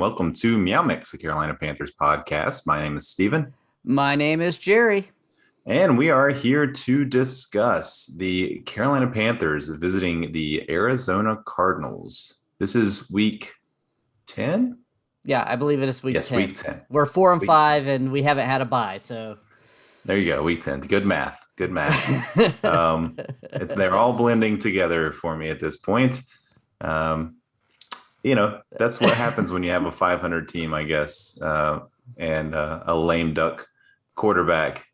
welcome to MeowMix, the Carolina Panthers podcast. My name is Steven. My name is Jerry. And we are here to discuss the Carolina Panthers visiting the Arizona Cardinals. This is week 10? Yeah, I believe it is week Yes, 10. week 10. We're 4 and Week 5, 10. and we haven't had a bye, so There you go, week 10. Good math. Good math. They're all blending together for me at this point. That's what happens when you have a 500 team, I guess, and a lame duck quarterback.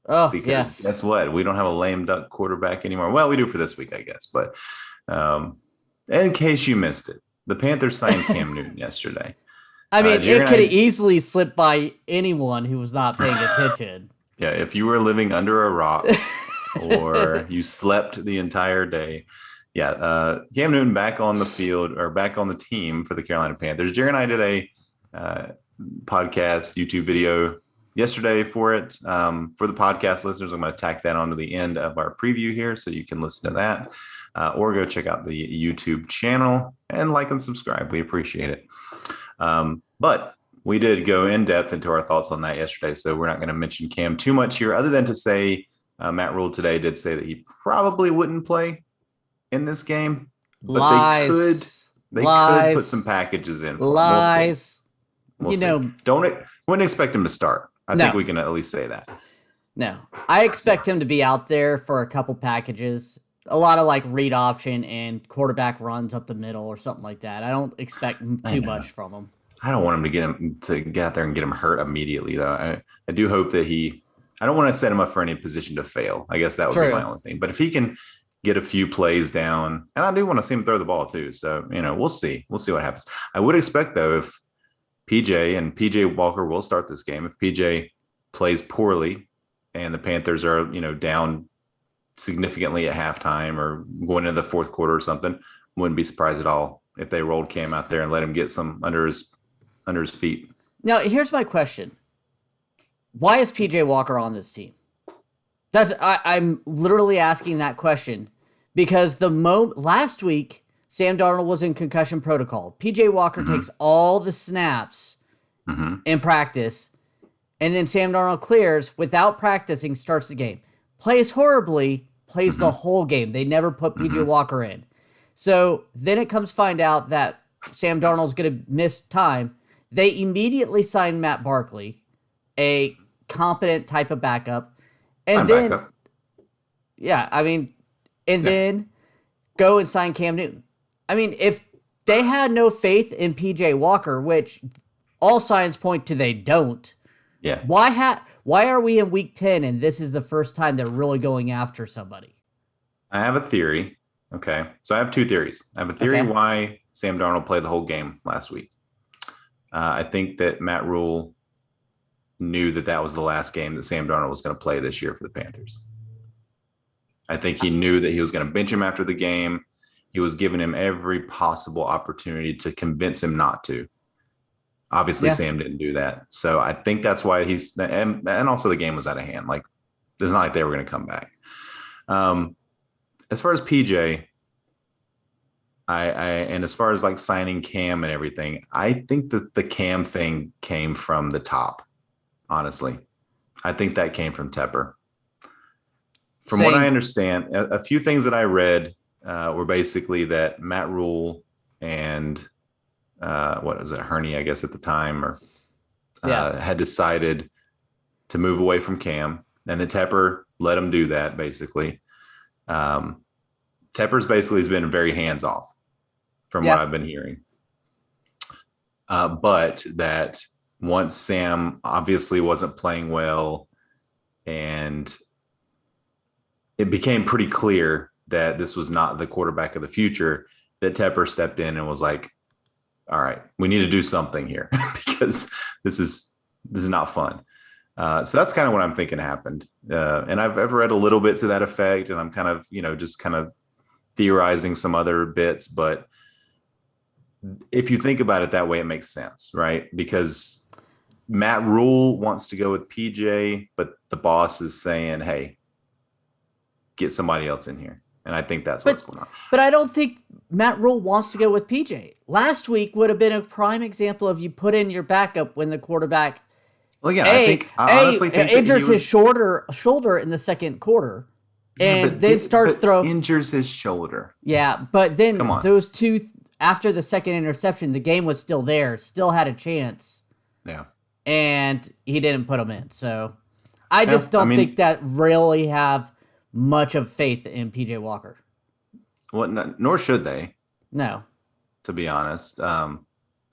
Oh, Because yes. guess what? We don't have a lame duck quarterback anymore. Well, we do for this week, I guess. But in case you missed it, the Panthers signed Cam Newton yesterday. I mean, Jerry it and could I- have easily slipped by anyone who was not paying attention. Yeah, if you were living under a rock or you slept the entire day, Cam Newton back on the field or back on the team for the Carolina Panthers. Jerry and I did a podcast, YouTube video yesterday for it. For the podcast listeners, I'm going to tack that onto the end of our preview here so you can listen to that or go check out the YouTube channel and like and subscribe. We appreciate it. But we did go in depth into our thoughts on that yesterday, so we're not going to mention Cam too much here other than to say Matt Rule today did say that he probably wouldn't play in this game, but Lies. they could put some packages in. Lies. We'll see. Wouldn't expect him to start. I think we can at least say that. No, I expect him to be out there for a couple packages, a lot of like read option and quarterback runs up the middle or something like that. I don't expect too much from him. I don't want him to get out there and get him hurt immediately, though. I do hope that I don't want to set him up for any position to fail. I guess that would be my only thing. But if he can get a few plays down, and I do want to see him throw the ball too. So, we'll see. We'll see what happens. I would expect, though, if PJ Walker will start this game, if PJ plays poorly and the Panthers are, down significantly at halftime or going into the fourth quarter or something, wouldn't be surprised at all if they rolled Cam out there and let him get some under his feet. Now, here's my question. Why is PJ Walker on this team? I'm literally asking that question because last week, Sam Darnold was in concussion protocol. PJ Walker takes all the snaps in practice, and then Sam Darnold clears without practicing, starts the game. Plays horribly, plays the whole game. They never put PJ Walker in. So then it comes find out that Sam Darnold's going to miss time. They immediately sign Matt Barkley, a competent type of backup. And then go and sign Cam Newton. I mean, if they had no faith in PJ Walker, which all signs point to they don't, why are we in week 10 and this is the first time they're really going after somebody? I have a theory. Okay. So I have two theories. I have a theory why Sam Darnold played the whole game last week. I think that Matt Rule knew that was the last game that Sam Darnold was going to play this year for the Panthers. I think he knew that he was going to bench him after the game. He was giving him every possible opportunity to convince him not to. Obviously, Sam didn't do that. So I think that's why and also the game was out of hand. Like, it's not like they were going to come back. As far as PJ, and as far as like signing Cam and everything, I think that the Cam thing came from the top. Honestly, I think that came from Tepper. From what I understand, a few things that I read were basically that Matt Rule and what was it, Hurney, I guess at the time, had decided to move away from Cam, and then Tepper let him do that. Basically, Tepper's has been very hands off. From what I've been hearing. But that once Sam obviously wasn't playing well and it became pretty clear that this was not the quarterback of the future, that Tepper stepped in and was like, all right, we need to do something here because this is not fun. So that's kind of what I'm thinking happened. And I've read a little bit to that effect, and I'm kind of, just kind of theorizing some other bits, but if you think about it that way, it makes sense, right? Because Matt Rule wants to go with PJ, but the boss is saying, hey, get somebody else in here. And I think that's what's But going on. but I don't think Matt Rule wants to go with PJ. Last week would have been a prime example of you put in your backup when the quarterback Well, again, I a honestly think that he injures his was. shoulder in the second quarter, Yeah, and then starts but throw. injures his shoulder. Yeah, but then Come on. those two after the second interception, the game was still there, still had a chance, Yeah. and he didn't put him in. So I Yeah. just I don't think mean, that really have much of faith in PJ Walker. nor should they, No. to be honest.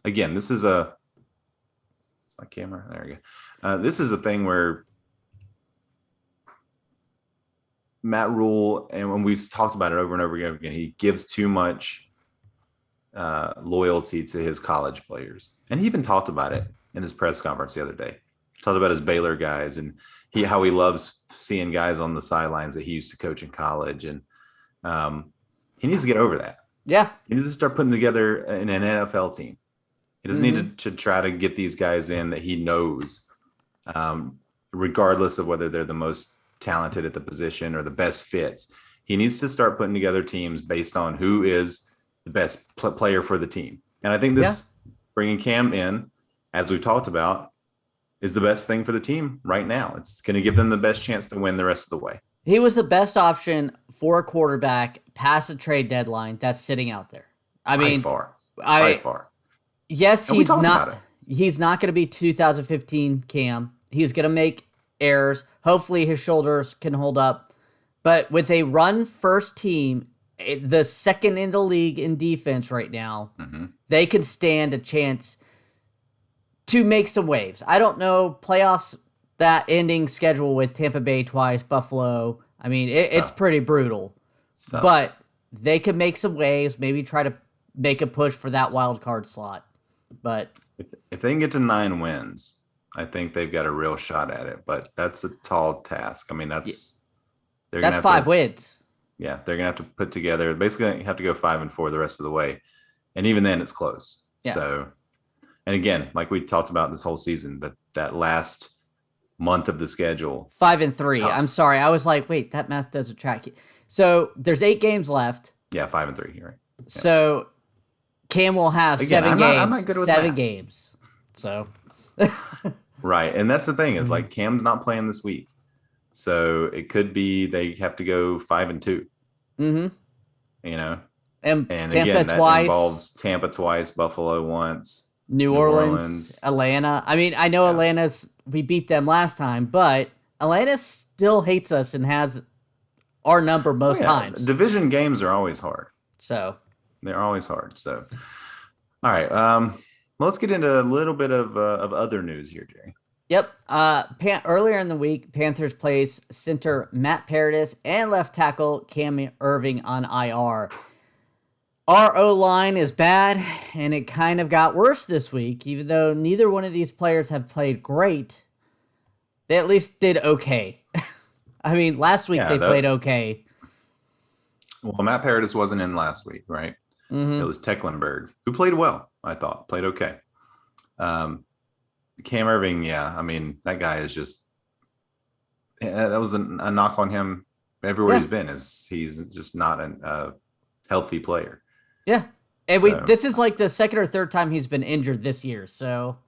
Again, this is a my camera. There we go. This is a thing where Matt Rule, and when we've talked about it over and over again, he gives too much loyalty to his college players, and he even talked about it in his press conference the other day. He talked about his Baylor guys and how he loves seeing guys on the sidelines that he used to coach in college, and he needs to get over that. Yeah. He needs to start putting together an NFL team. He doesn't need to try to get these guys in that he knows, regardless of whether they're the most talented at the position or the best fits. He needs to start putting together teams based on who is the best player for the team. And I think this bringing Cam in, as we've talked about, is the best thing for the team right now. It's going to give them the best chance to win the rest of the way. He was the best option for a quarterback past the trade deadline that's sitting out there. I mean, by far. Yes, and he's not going to be 2015 Cam. He's going to make errors. Hopefully his shoulders can hold up. But with a run first team, the second in the league in defense right now, they could stand a chance to make some waves. I don't know, playoffs, that ending schedule with Tampa Bay twice, Buffalo. I mean, it's pretty brutal. But they could make some waves, maybe try to make a push for that wild card slot. But if they can get to 9 wins, I think they've got a real shot at it. But that's a tall task. I mean, that's 5 wins. Yeah, they're gonna have to put together. Basically, have to go 5-4 the rest of the way, and even then, it's close. Yeah. So, and again, like we talked about this whole season, that last month of the schedule, 5-3. Tough. I'm sorry, I was like, wait, that math doesn't track. So there's 8 games left. Yeah, 5-3. You're right. Yeah. So Cam will have Again, 7 games. I'm not good with 7 math. games. So. Right, and that's the thing is like Cam's not playing this week, so it could be they have to go 5-2. You know, and Tampa again, twice. That involves Tampa twice, Buffalo once, New Orleans, Atlanta. I mean, I know Atlanta's, we beat them last time, but Atlanta still hates us and has our number most times. Division games are always hard. So they're always hard. So, all right. Let's get into a little bit of other news here, Jerry. Yep. Earlier in the week, Panthers placed center Matt Paradis and left tackle Cam Irving on IR. Our O-line is bad, and it kind of got worse this week. Even though neither one of these players have played great, they at least did okay. I mean, last week they played okay. Well, Matt Paradis wasn't in last week, right? It was Tecklenburg, who played well, I thought. Played okay. Cam Irving, I mean, that guy is just... that was a knock on him everywhere he's been, is he's just not a healthy player. Yeah. And this is like the second or third time he's been injured this year, so...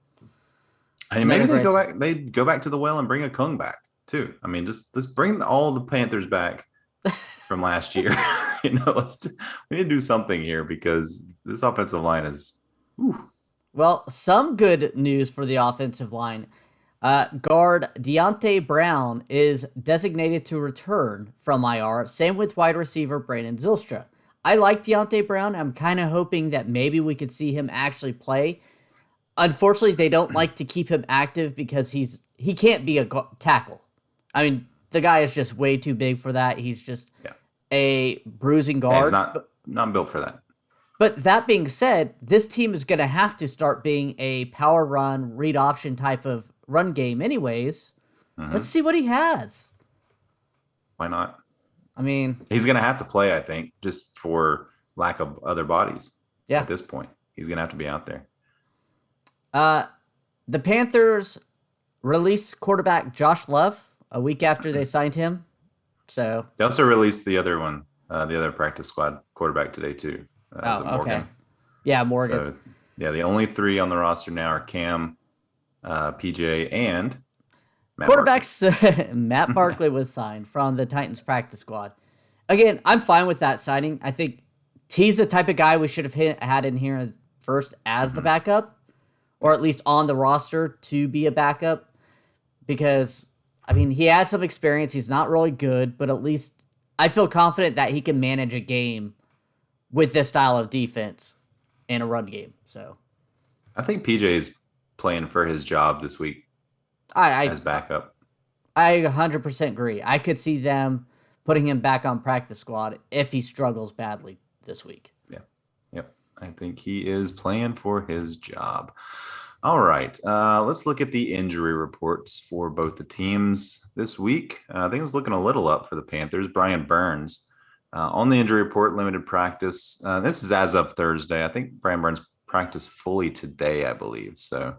I mean, maybe they go back to the well and bring a Kung back, too. I mean, let's bring all the Panthers back from last year. We need to do something here because this offensive line is... Whew. Well, some good news for the offensive line. Guard Deontay Brown is designated to return from IR. Same with wide receiver Brandon Zylstra. I like Deontay Brown. I'm kind of hoping that maybe we could see him actually play. Unfortunately, they don't like to keep him active because he can't be a tackle. I mean, the guy is just way too big for that. He's just a bruising guard. Yeah, he's not built for that. But that being said, this team is going to have to start being a power run, read option type of run game anyways. Let's see what he has. Why not? I mean... He's going to have to play, I think, just for lack of other bodies at this point. He's going to have to be out there. The Panthers released quarterback Josh Love a week after they signed him. So they also released the other one, the other practice squad quarterback today too. Is it Oh, okay. Morgan? Yeah, Morgan. So yeah, the only three on the roster now are Cam, PJ, and Matt Barkley. Quarterbacks, Matt Barkley was signed from the Titans practice squad. Again, I'm fine with that signing. I think he's the type of guy we should have had in here first as the backup, or at least on the roster to be a backup. Because, I mean, he has some experience. He's not really good, but at least I feel confident that he can manage a game with this style of defense and a run game. So I think PJ is playing for his job this week I as backup. I 100% agree. I could see them putting him back on practice squad if he struggles badly this week. Yeah. Yep. I think he is playing for his job. All right. Let's look at the injury reports for both the teams this week. I think it's looking a little up for the Panthers. Brian Burns on the injury report, limited practice. This is as of Thursday. I think Brian Burns practiced fully today, I believe. So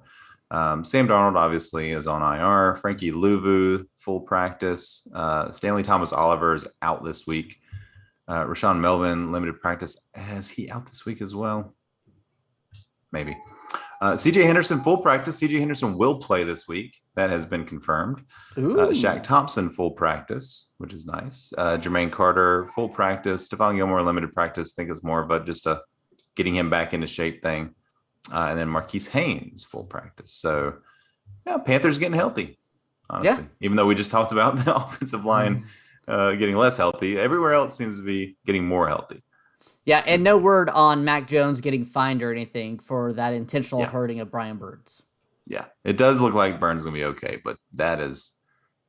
Sam Darnold obviously is on IR. Frankie Louvu, full practice. Stanley Thomas Oliver is out this week. Rashawn Melvin, limited practice. Is he out this week as well? Maybe. CJ Henderson, full practice. CJ Henderson will play this week. That has been confirmed. Shaq Thompson, full practice, which is nice. Jermaine Carter, full practice. Stephon Gilmore, limited practice. I think it's more of just a getting him back into shape thing. And then Marquise Haynes, full practice. So, yeah, Panthers getting healthy, honestly. Yeah. Even though we just talked about the offensive line getting less healthy, everywhere else seems to be getting more healthy. Yeah, and no word on Mac Jones getting fined or anything for that intentional hurting of Brian Burns. Yeah, it does look like Burns is going to be okay, but that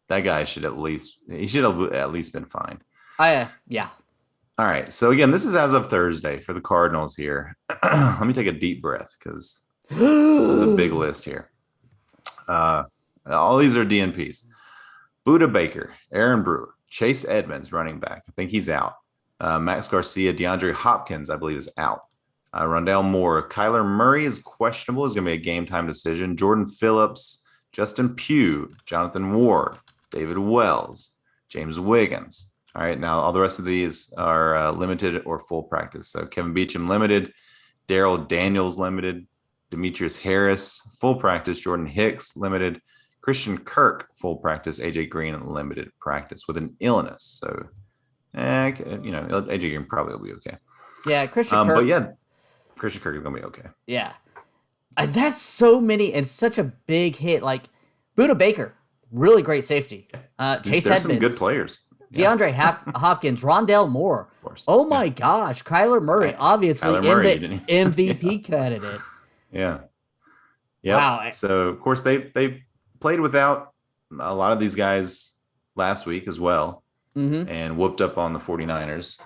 guy should at least been fined. Yeah. All right, so again, this is as of Thursday for the Cardinals here. Let me take a deep breath because this is a big list here. All these are DNPs. Budda Baker, Aaron Brewer, Chase Edmonds, running back. I think he's out. Max Garcia, DeAndre Hopkins, I believe, is out. Rondale Moore, Kyler Murray is questionable. It's going to be a game time decision. Jordan Phillips, Justin Pugh, Jonathan Ward, David Wells, James Wiggins. All right, now all the rest of these are limited or full practice. So Kevin Beacham limited, Daryl Daniels limited, Demetrius Harris full practice, Jordan Hicks limited, Christian Kirk full practice, AJ Green limited practice with an illness. So, AJ Green probably will be okay. Yeah, Christian Kirk. But yeah, Christian Kirk is gonna be okay. Yeah, that's so many and such a big hit. Like Budda Baker, really great safety. Chase Edmonds, some good players. DeAndre Hopkins, Rondale Moore. Of course. Oh my gosh, Kyler Murray, obviously in the MVP candidate. Yeah. Yeah. Wow. So of course they played without a lot of these guys last week as well, and whooped up on the 49ers.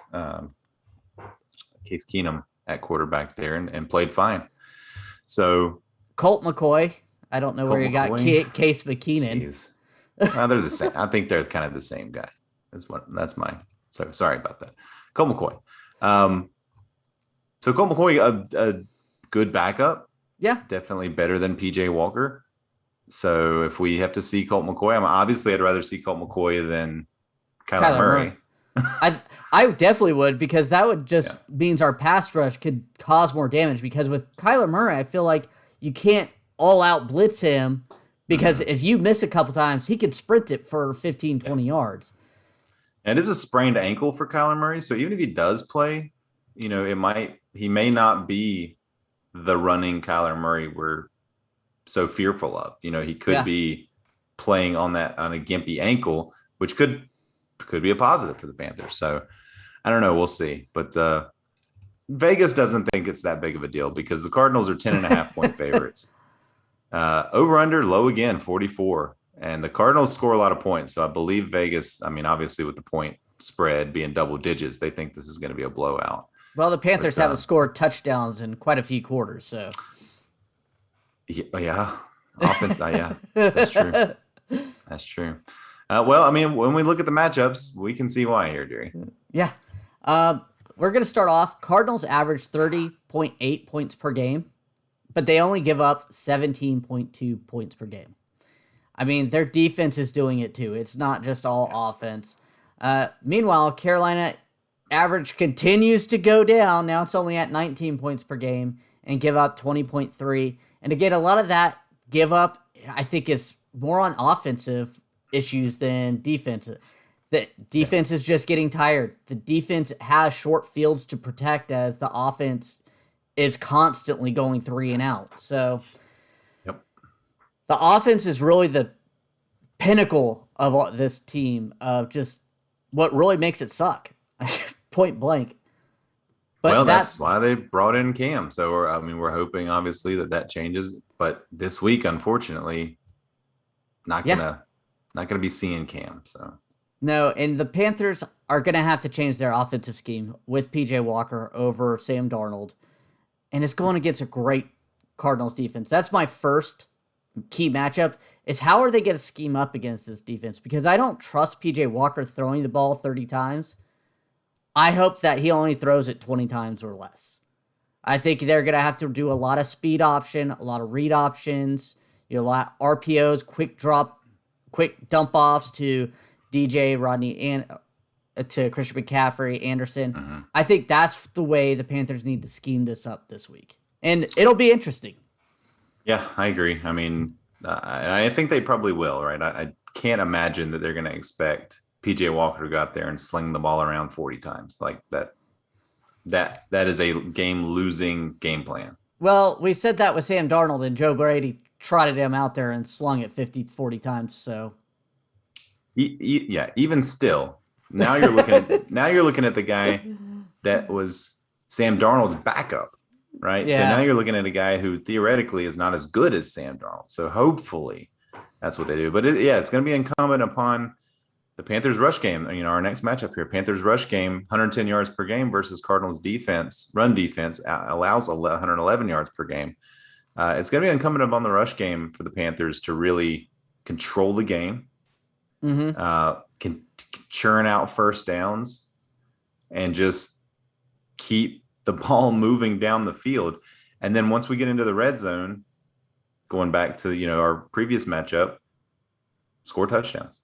Case Keenum at quarterback there and played fine. So Colt McCoy, I don't know where you got Case McKeenan. They're the same. I think they're kind of the same guy. That's mine. So sorry about that. Colt McCoy. So Colt McCoy, a good backup. Yeah. Definitely better than PJ Walker. So if we have to see Colt McCoy, I'd rather see Colt McCoy than Kyler Murray. I definitely would, because that would just means our pass rush could cause more damage, because with Kyler Murray, I feel like you can't all out blitz him, because if you miss a couple times, he could sprint it for 15, 20 yards. And it is a sprained ankle for Kyler Murray. So even if he does play, he may not be the running Kyler Murray we're so fearful of. He could be playing on a gimpy ankle, which could be a positive for the Panthers. So I don't know. We'll see. But Vegas doesn't think it's that big of a deal, because the Cardinals are 10.5 point favorites. Over under low again, 44. And the Cardinals score a lot of points. So I believe Vegas, obviously with the point spread being double digits, they think this is going to be a blowout. Well, the Panthers haven't scored touchdowns in quite a few quarters, so. Yeah. Offense, yeah, that's true. That's true. When we look at the matchups, we can see why here, Jerry. Yeah. We're going to start off. Cardinals average 30.8 points per game, but they only give up 17.2 points per game. Their defense is doing it too. It's not just all offense. Meanwhile, Carolina average continues to go down. Now it's only at 19 points per game and give up 20.3. And again, a lot of that give up, I think, is more on offensive issues than defensive. The defense is just getting tired. The defense has short fields to protect as the offense is constantly going 3 and out. So Yep. the offense is really the pinnacle of this team of just what really makes it suck. Point blank. But Well, that's why they brought in Cam. So, we're hoping obviously that changes. But this week, unfortunately, not gonna be seeing Cam. So no, and the Panthers are gonna have to change their offensive scheme with PJ Walker over Sam Darnold, and it's going against a great Cardinals defense. That's my first key matchup. Is how are they going to scheme up against this defense? Because I don't trust PJ Walker throwing the ball 30 times. I hope that he only throws it 20 times or less. I think they're going to have to do a lot of speed option, a lot of read options, a lot of RPOs, quick dump offs to DJ, Rodney, and to Christian McCaffrey, Anderson. Mm-hmm. I think that's the way the Panthers need to scheme this up this week. And it'll be interesting. Yeah, I agree. I think they probably will, right? I can't imagine that they're going to expect PJ Walker to go out there and sling the ball around 40 times like that. That is a losing game plan. Well, we said that with Sam Darnold, and Joe Brady trotted him out there and slung it 50, 40 times. So, yeah, even still, now you're looking at the guy that was Sam Darnold's backup, right? Yeah. So now you're looking at a guy who theoretically is not as good as Sam Darnold. So hopefully that's what they do. But it's going to be incumbent upon the Panthers rush game. Our next matchup here, Panthers rush game, 110 yards per game versus Cardinals run defense allows 111 yards per game. It's going to be incumbent upon the rush game for the Panthers to really control the game, can churn out first downs, and just keep the ball moving down the field. And then once we get into the red zone, going back to our previous matchup, score touchdowns.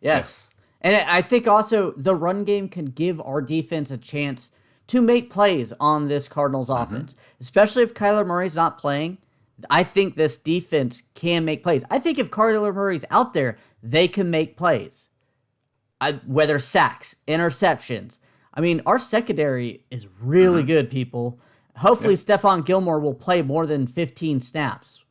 Yes. Yeah. And I think also the run game can give our defense a chance to make plays on this Cardinals offense, especially if Kyler Murray's not playing. I think this defense can make plays. I think if Kyler Murray's out there, they can make plays. Whether sacks, interceptions. Our secondary is really good, people. Hopefully Stephon Gilmore will play more than 15 snaps.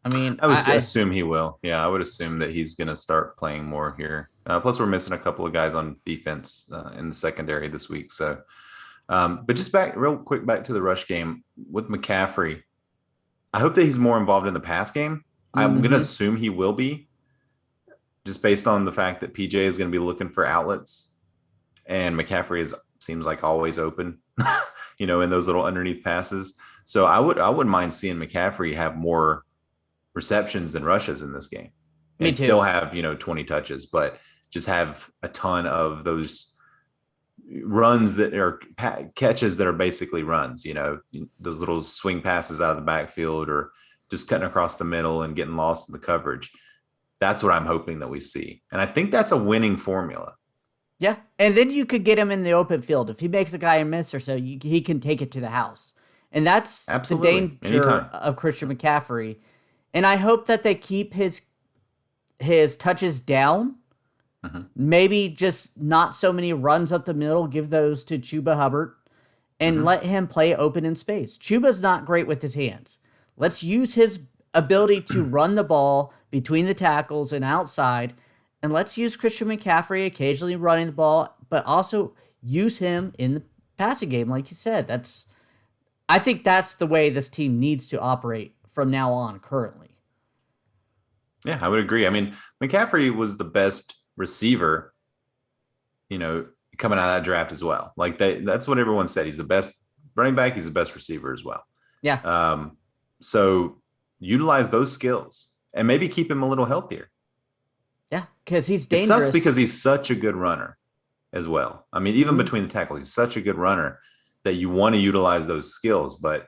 I would assume he will. Yeah, I would assume that he's going to start playing more here. Plus, we're missing a couple of guys on defense in the secondary this week. So, but just real quick back to the rush game with McCaffrey. I hope that he's more involved in the pass game. I'm going to assume he will be, just based on the fact that PJ is going to be looking for outlets, and McCaffrey seems like always open, in those little underneath passes. So I wouldn't mind seeing McCaffrey have more receptions than rushes in this game. Me too. Still have 20 touches, but just have a ton of those runs that are catches that are basically runs, those little swing passes out of the backfield or just cutting across the middle and getting lost in the coverage. That's what I'm hoping that we see. And I think that's a winning formula. Yeah. And then you could get him in the open field. If he makes a guy miss or so, he can take it to the house. And that's Absolutely. The danger Anytime. of Christian McCaffrey. And I hope that they keep his touches down. Maybe just not so many runs up the middle. Give those to Chuba Hubbard and let him play open in space. Chuba's not great with his hands. Let's use his ability to run the ball between the tackles and outside. And let's use Christian McCaffrey occasionally running the ball, but also use him in the passing game, like you said. I think that's the way this team needs to operate from now on currently. Yeah, I would agree. McCaffrey was the best receiver, coming out of that draft as well. Like that's what everyone said. He's the best running back. He's the best receiver as well. Yeah. So utilize those skills and maybe keep him a little healthier. Yeah, because he's dangerous. It sucks because he's such a good runner as well. Even between the tackles, he's such a good runner that you want to utilize those skills, but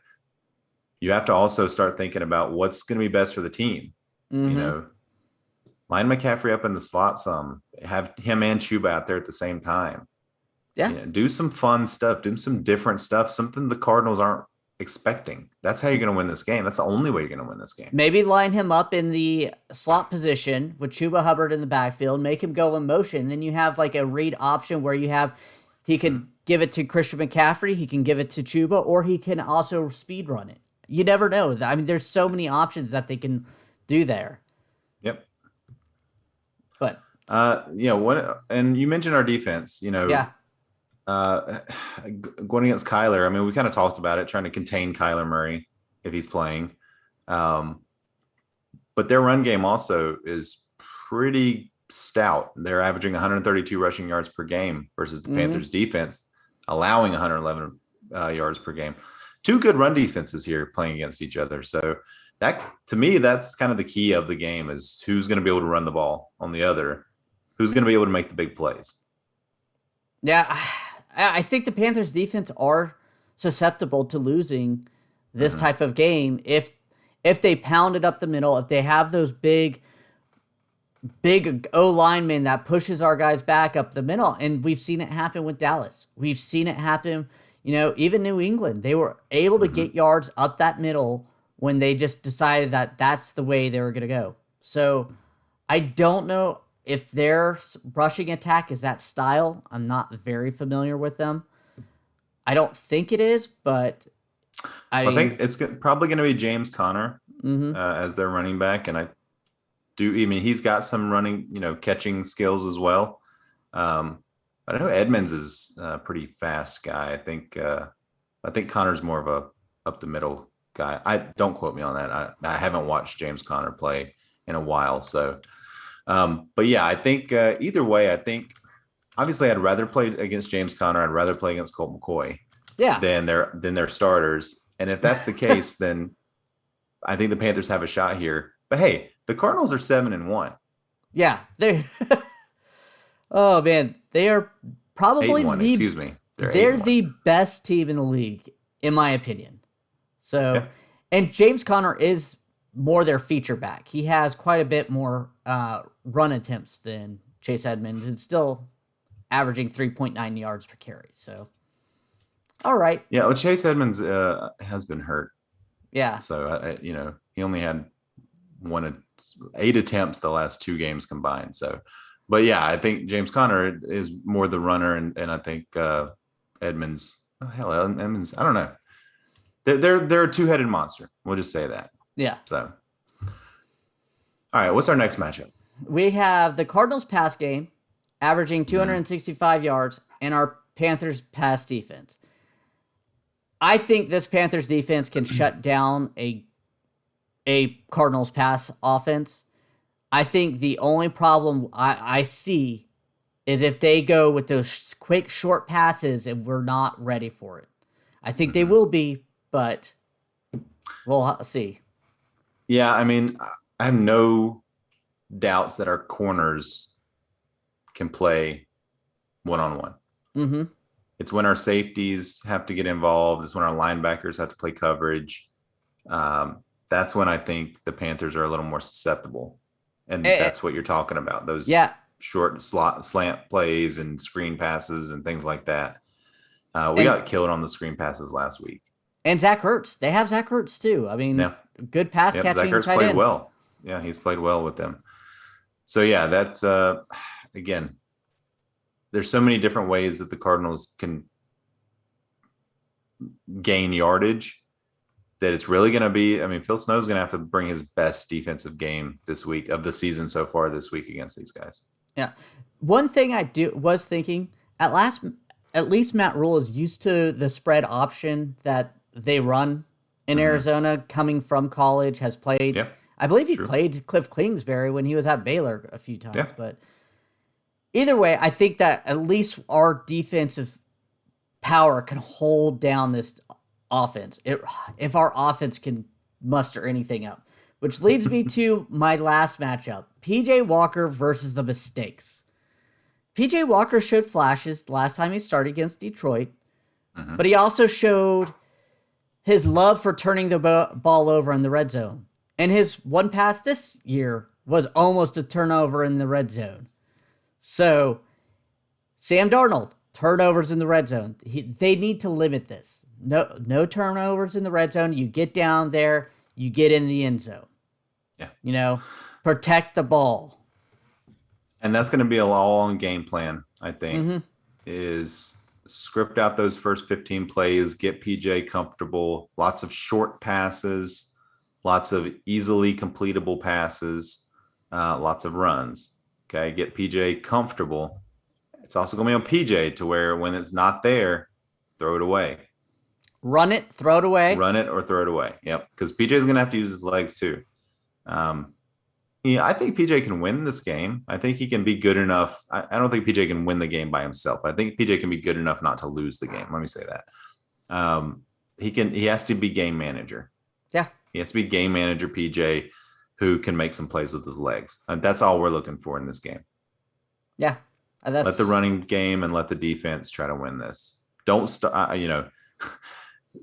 you have to also start thinking about what's going to be best for the team. Line McCaffrey up in the slot some, have him and Chuba out there at the same time. Yeah. Do some fun stuff, do some different stuff, something the Cardinals aren't expecting. That's how you're going to win this game. That's the only way you're going to win this game. Maybe line him up in the slot position with Chuba Hubbard in the backfield, make him go in motion. Then you have like a read option where he can give it to Christian McCaffrey, he can give it to Chuba, or he can also speed run it. You never know. I mean, there's so many options that they can do there. Yep. But what? And you mentioned our defense. yeah, Going against Kyler. I mean, we kind of talked about it, trying to contain Kyler Murray if he's playing. But their run game also is pretty stout. They're averaging 132 rushing yards per game versus the Panthers defense allowing 111 yards per game. Two good run defenses here playing against each other. So that, to me, that's kind of the key of the game, is who's going to be able to run the ball on the other, who's going to be able to make the big plays. Yeah, I think the Panthers defense are susceptible to losing this type of game if they pound it up the middle, if they have those big O linemen that pushes our guys back up the middle. And we've seen it happen with Dallas. We've seen it happen, even New England. They were able to get yards up that middle when they just decided that that's the way they were going to go. So I don't know if their rushing attack is that style. I'm not very familiar with them. I don't think it is, but I think it's probably going to be James Conner as their running back. And he's got some running, catching skills as well. I know Edmonds is a pretty fast guy. I think Connor's more of a up the middle guy. Don't quote me on that. I haven't watched James Conner play in a while. So, but yeah, I think either way, I think obviously I'd rather play against James Conner. I'd rather play against Colt McCoy than their starters. And if that's the case, then I think the Panthers have a shot here. But hey, the Cardinals are 7-1. Yeah, they. Oh man, they are probably 8-1, excuse me. They're the best team in the league, in my opinion. So, and James Conner is more their feature back. He has quite a bit more run attempts than Chase Edmonds, and still averaging 3.9 yards per carry. So, all right. Yeah, well, Chase Edmonds has been hurt. Yeah. So, he only had 8 attempts the last 2 games combined. So, but yeah, I think James Conner is more the runner, and I think Edmonds. Oh, hell, Edmonds. I don't know. They're a two-headed monster. We'll just say that. Yeah. So, all right, what's our next matchup? We have the Cardinals pass game, averaging 265 yards, and our Panthers pass defense. I think this Panthers defense can shut down a Cardinals pass offense. I think the only problem I see is if they go with those quick, short passes and we're not ready for it. I think they will be, but we'll see. Yeah, I mean, I have no doubts that our corners can play one-on-one. Mm-hmm. It's when our safeties have to get involved. It's when our linebackers have to play coverage. That's when I think the Panthers are a little more susceptible. And that's what you're talking about. Those short slant plays and screen passes and things like that. We got killed on the screen passes last week. And Zach Ertz. They have Zach Ertz too. I mean, good pass catching. Zach Ertz played well. Yeah, he's played well with them. So yeah, that's again, there's so many different ways that the Cardinals can gain yardage that it's really going to be. I mean, Phil Snow's going to have to bring his best defensive game this week of the season so far this week against these guys. Yeah. One thing I was thinking, at least Matt Rule is used to the spread option that they run in Arizona, coming from college, has played. Yeah, I believe he played Cliff Kingsbury when he was at Baylor a few times. Yeah. But either way, I think that at least our defensive power can hold down this offense. If our offense can muster anything up. Which leads me to my last matchup. PJ Walker versus the Mistakes. PJ Walker showed flashes the last time he started against Detroit. But he also showed his love for turning the ball over in the red zone. And his one pass this year was almost a turnover in the red zone. So, Sam Darnold, Turnovers in the red zone. They need to limit this. No turnovers in the red zone. You get down there, you get in the end zone. Yeah. Protect the ball. And that's going to be a long game plan, I think, is script out those first 15 plays, get PJ comfortable, lots of short passes, lots of easily completable passes, lots of runs. Okay, get PJ comfortable. It's also going to be on PJ to where when it's not there, throw it away. Run it, throw it away. Run it or throw it away. Yep, because PJ is going to have to use his legs too. I think PJ can win this game. I think he can be good enough. I don't think PJ can win the game by himself. I think PJ can be good enough not to lose the game. Let me say that. He has to be game manager. Yeah. He has to be game manager PJ who can make some plays with his legs. And that's all we're looking for in this game. Yeah. Let the running game and let the defense try to win this. Don't start,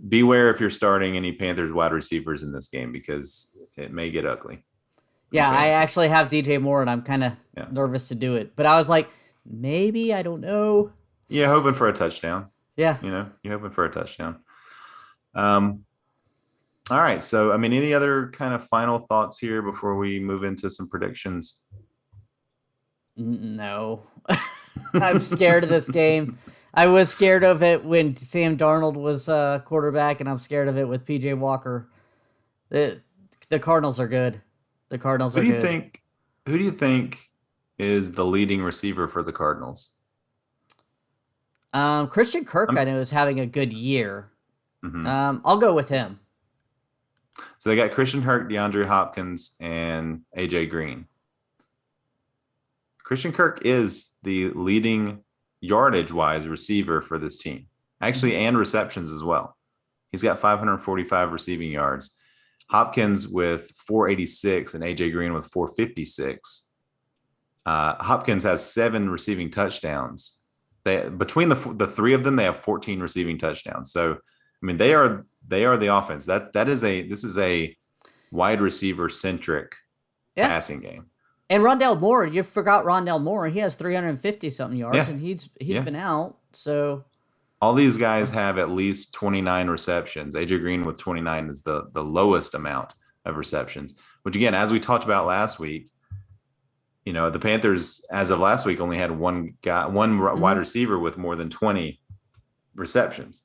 beware if you're starting any Panthers wide receivers in this game because it may get ugly. Yeah, I actually have DJ Moore, and I'm kind of nervous to do it. But I was like, maybe, I don't know. Yeah, hoping for a touchdown. Yeah. You're hoping for a touchdown. All right. So, any other kind of final thoughts here before we move into some predictions? No. I'm scared of this game. I was scared of it when Sam Darnold was quarterback, and I'm scared of it with PJ Walker. The Cardinals are good. The Cardinals are good. Who do you think is the leading receiver for the Cardinals? Christian Kirk, I know, is having a good year. Mm-hmm. I'll go with him. So they got Christian Kirk, DeAndre Hopkins, and AJ Green. Christian Kirk is the leading yardage-wise receiver for this team, actually, and receptions as well. He's got 545 receiving yards. Hopkins with 486 and AJ Green with 456. Hopkins has 7 receiving touchdowns. Between the three of them, they have 14 receiving touchdowns. So, they are the offense. This is a wide receiver centric passing game. And Rondale Moore, you forgot Rondale Moore. He has 350 something yards, and he's been out. So all these guys have at least 29 receptions. AJ Green with 29 is the lowest amount of receptions, which again, as we talked about last week, the Panthers, as of last week, only had one wide receiver with more than 20 receptions.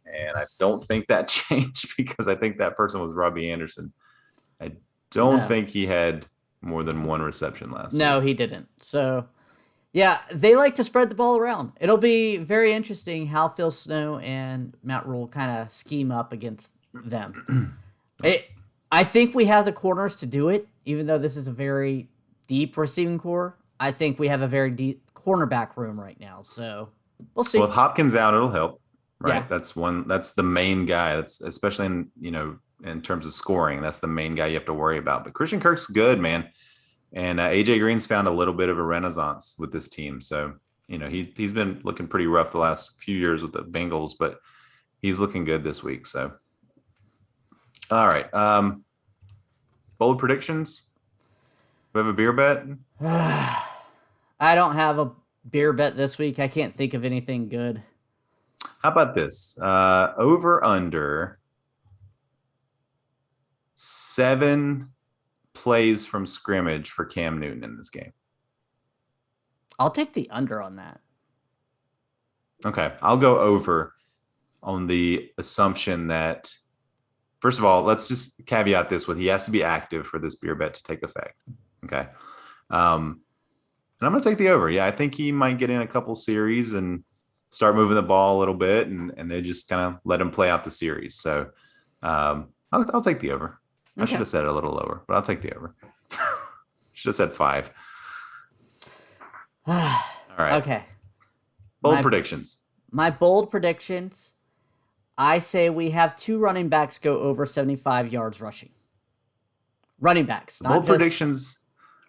And I don't think that changed because I think that person was Robbie Anderson. I don't think he had more than one reception last week. No, he didn't. So yeah, they like to spread the ball around. It'll be very interesting how Phil Snow and Matt Rule kind of scheme up against them. I think we have the corners to do it, even though this is a very deep receiving core. I think we have a very deep cornerback room right now. So we'll see. Well, with Hopkins out, it'll help, right? Yeah. That's the main guy. That's especially in terms of scoring. That's the main guy you have to worry about. But Christian Kirk's good, man. And AJ Green's found a little bit of a renaissance with this team. So, he's been looking pretty rough the last few years with the Bengals, but he's looking good this week. So, all right. Bold predictions? We have a beer bet? I don't have a beer bet this week. I can't think of anything good. How about this? Over under 7 plays from scrimmage for Cam Newton in this game. I'll take the under on that. Okay. I'll go over on the assumption that, first of all, let's just caveat this with he has to be active for this beer bet to take effect. Okay. And I'm going to take the over. Yeah, I think he might get in a couple series and start moving the ball a little bit, and they just kind of let him play out the series. So I'll take the over. I should have said it a little lower, but I'll take the over. Should have said 5. All right. Okay. Bold predictions. My bold predictions, I say we have 2 running backs go over 75 yards rushing. Running backs. Bold predictions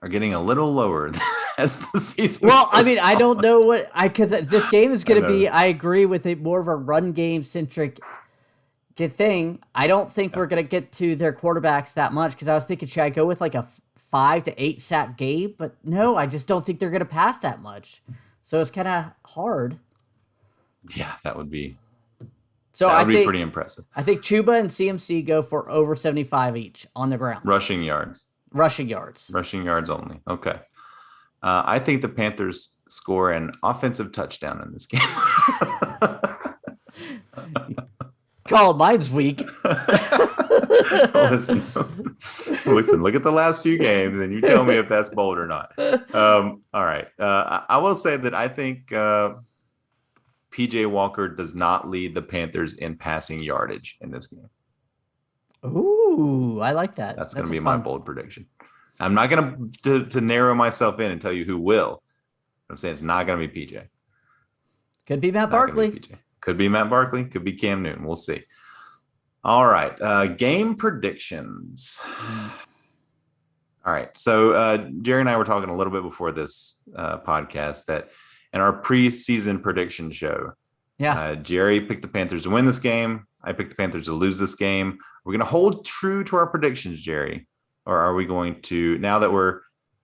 are getting a little lower as the season Well, I don't know what because this game is going to be. I agree with it, more of a run game centric thing. I don't think we're going to get to their quarterbacks that much because I was thinking, should I go with like a 5 to 8 sack Gabe? But no, I just don't think they're going to pass that much. So it's kind of hard. Yeah, that would be So that I would be think pretty impressive. I think Chuba and CMC go for over 75 each on the ground. Rushing yards. Rushing yards. Rushing yards only. Okay. I think the Panthers score an offensive touchdown in this game. Call mine's weak. listen, listen. Look at the last few games, and you tell me if that's bold or not. All right. I will say that I think PJ Walker does not lead the Panthers in passing yardage in this game. Ooh, I like that. That's going to be my bold prediction. I'm not going to narrow myself in and tell you who will. I'm saying it's not going to be PJ. Could be Matt Barkley. Could be Matt Barkley. Could be Cam Newton. We'll see. All right. Game predictions. All right. So Jerry and I were talking a little bit before this podcast that in our preseason prediction show, Jerry picked the Panthers to win this game. I picked the Panthers to lose this game. We're going to hold true to our predictions, Jerry, or are we going to, now that we're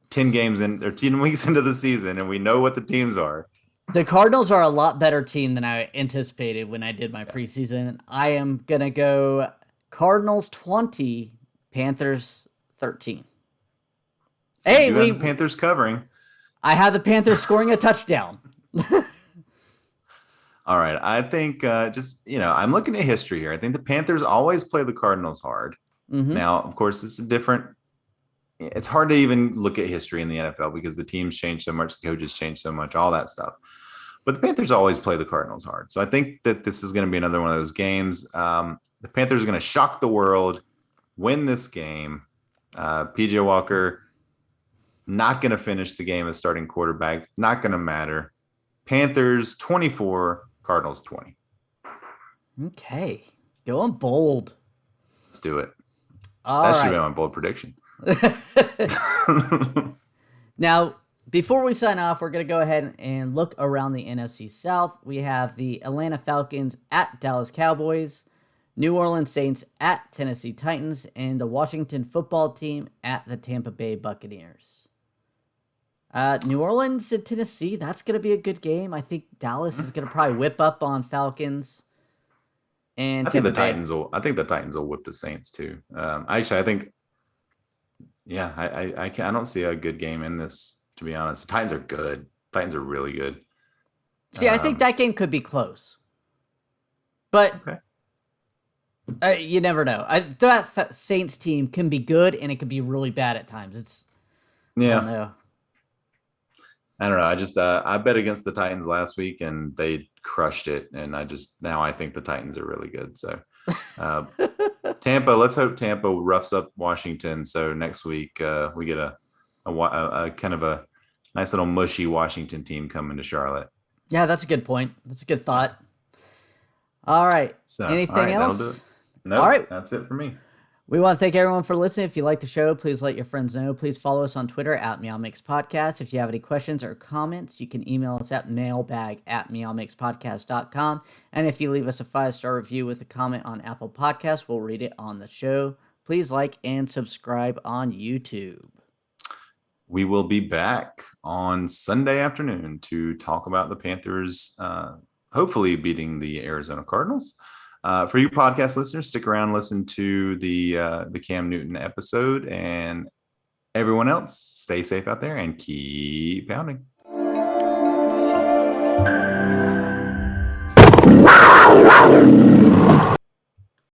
10 games in or 10 weeks into the season and we know what the teams are? The Cardinals are a lot better team than I anticipated when I did my preseason. I am going to go Cardinals 20, Panthers 13. Hey, we have the Panthers covering. I have the Panthers scoring a touchdown. All right. I think I'm looking at history here. I think the Panthers always play the Cardinals hard. Mm-hmm. Now, of course, it's hard to even look at history in the NFL because the teams change so much, the coaches change so much, all that stuff. But the Panthers always play the Cardinals hard. So I think that this is going to be another one of those games. The Panthers are going to shock the world, win this game. PJ Walker not going to finish the game as starting quarterback. Not going to matter. Panthers 24, Cardinals 20. Okay. Going bold. Let's do it. That should be my bold prediction. Now, before we sign off, we're going to go ahead and look around the NFC South. We have the Atlanta Falcons at Dallas Cowboys, New Orleans Saints at Tennessee Titans, and the Washington football team at the Tampa Bay Buccaneers. New Orleans and Tennessee, that's going to be a good game. I think Dallas is going to probably whip up on Falcons. And I think the Titans will whip the Saints too. I think, I don't see a good game in this, to be honest. The Titans are good. Titans are really good. See, I think that game could be close, but you never know. That Saints team can be good and it can be really bad at times. I don't know. I bet against the Titans last week and they crushed it. And now I think the Titans are really good. So Tampa, let's hope Tampa roughs up Washington. So next week we get a kind of a nice little mushy Washington team coming to Charlotte. Yeah, that's a good point. That's a good thought. All right. So, anything else? No, all right. That's it for me. We want to thank everyone for listening. If you like the show, please let your friends know. Please follow us on Twitter at MeowMix Podcast. If you have any questions or comments, you can email us at mailbag@meowmixpodcast.com. And if you leave us a 5-star review with a comment on Apple Podcasts, we'll read it on the show. Please like and subscribe on YouTube. We will be back on Sunday afternoon to talk about the Panthers hopefully beating the Arizona Cardinals. For you podcast listeners, stick around, listen to the Cam Newton episode, and everyone else, stay safe out there and keep pounding.